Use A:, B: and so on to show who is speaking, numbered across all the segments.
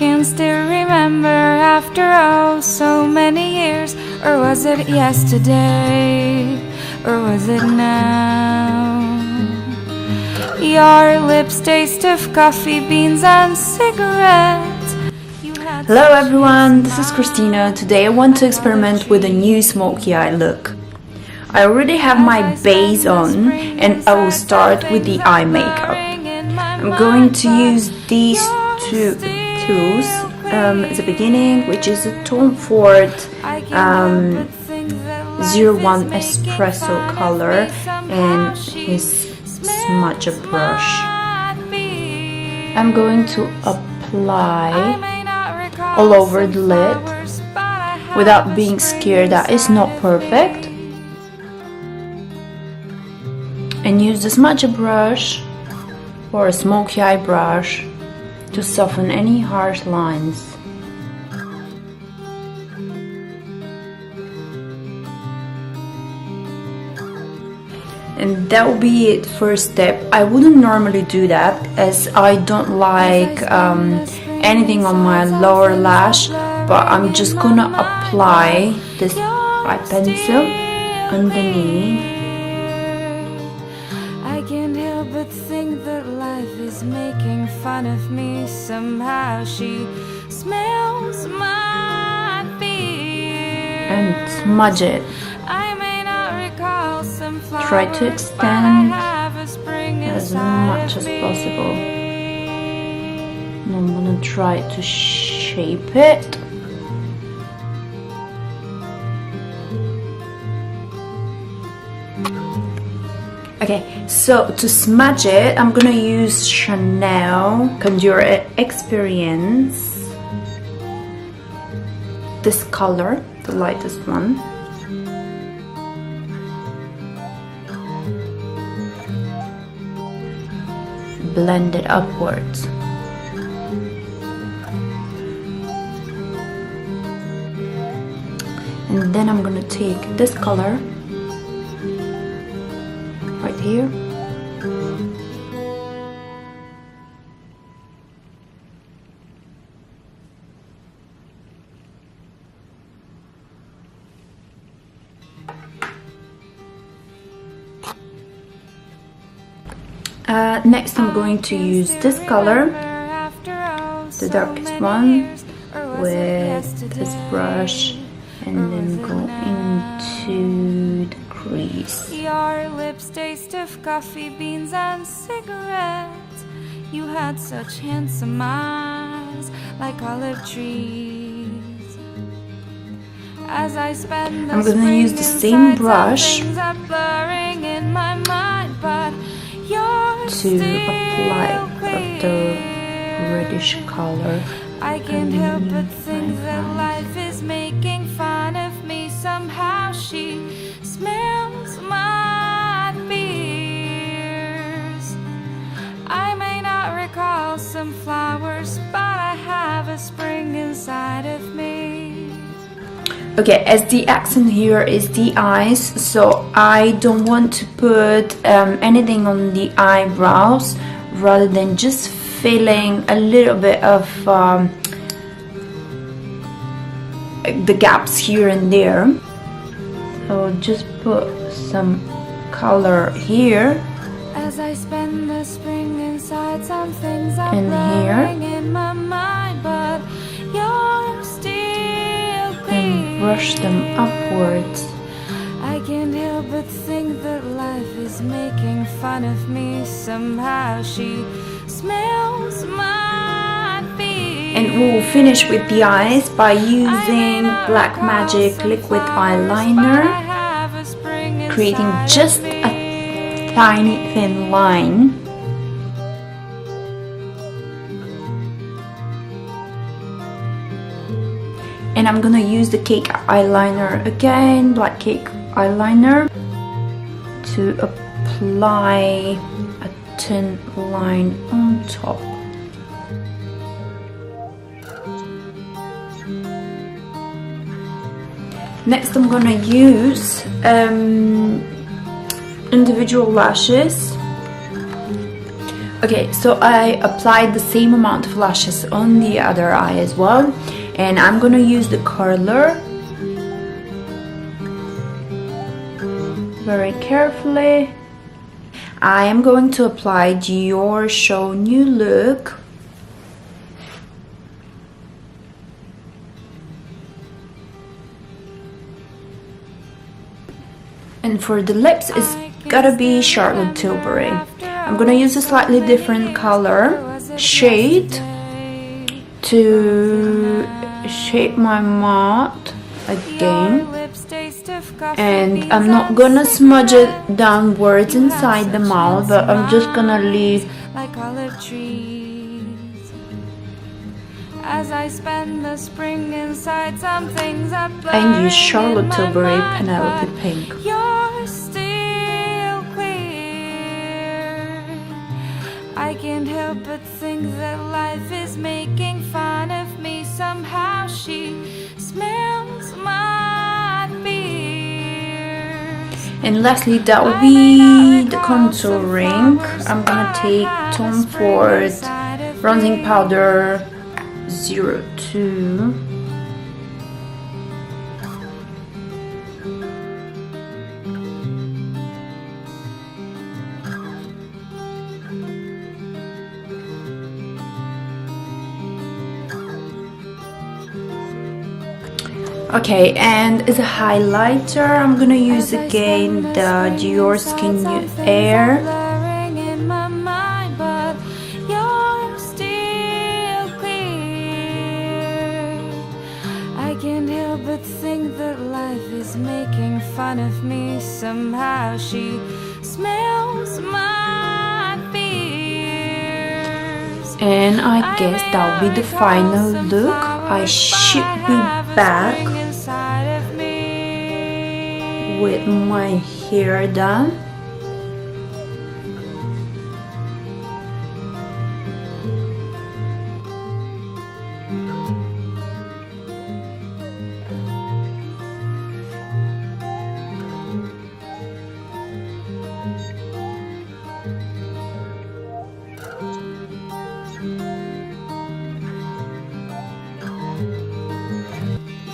A: can still remember after oh so many years. Or was it yesterday? Or was it now? Your lips taste of coffee beans and cigarettes.
B: Hello everyone, this is Christina. Today I want to experiment with a new smoky eye look. I already have my base on and I will start with the eye makeup. I'm going to use these two tools as a beginning, which is a Tom Ford 01 Espresso color and his smudger brush. I'm going to apply all over the lid without being scared that it's not perfect, and use the smudger brush or a smoky eye brush to soften any harsh lines. And that will be it. First step. I wouldn't normally do that as I don't like anything on my lower lash, but I'm just gonna apply this eye pencil underneath.
A: I can't help but think that life is making fun of me. Somehow she smells my fear.
B: And smudge it.
A: I may not recall some flowers,
B: try to extend as much as
A: me.
B: possible. And I'm gonna try to shape it. Okay, so to smudge it, I'm gonna use Chanel Candeur Experience. This color, the lightest one. Blend it upwards. And then I'm gonna take this color right here. Next I'm going to use this color, the darkest one, with this brush and then go into the crease.
A: Your lips taste of coffee beans and cigarettes. You had such handsome eyes, like olive trees. As I spend
B: I'm gonna use the same brush to apply the reddish color.
A: I can't help but think that life is making fun of me. Somehow she smells my fears. I may not recall some flowers, but I have a spring inside of me.
B: Okay, as the accent here is the eyes, so I don't want to put anything on the eyebrows, rather than just filling a little bit of the gaps here and there. So just put some color here
A: as I spend the spring inside, some things are
B: and here
A: in my mind, but you're still
B: and brush them upwards.
A: I can't help but think that life is making fun of me. Somehow she smells my feet.
B: And we'll finish with the eyes by using Black Magic Liquid Eyeliner, creating just a tiny thin line. And I'm gonna use the cake eyeliner again, black cake eyeliner, to apply a thin line on top. Next I'm gonna use individual lashes Okay, so I applied the same amount of lashes on the other eye as well, and I'm gonna use the curler very carefully. I am going to apply Diorshow New Look. And for the lips, it's gotta be Charlotte Tilbury. I'm gonna use a slightly different color shade to shape my mouth again. And I'm not gonna smudge it downwards inside the mouth, but I'm just gonna leave
A: like olive trees. As I spend the spring inside, some things are
B: and use Charlotte Tilbury Penelope Pink.
A: You're still queer. I can't help but think that life is making fun of me. Somehow she smells my fears.
B: And lastly, that will be the contouring. I'm gonna take Tom Ford bronzing powder 02. Okay, and as a highlighter, I'm gonna use again the DIORSKIN Nude Air.
A: I can't help but think that life is making fun of me. Somehow she smells my fears.
B: And I guess that will be the final look. I should be back with my hair done.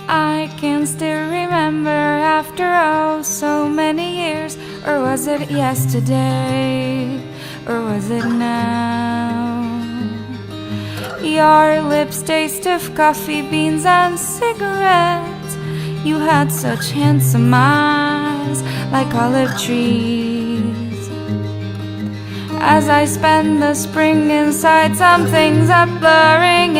A: I can still remember after oh so many years. Or was it yesterday? Or was it now? Your lips taste of coffee beans and cigarettes. You had such handsome eyes, like olive trees. As I spend the spring inside, some things are blurring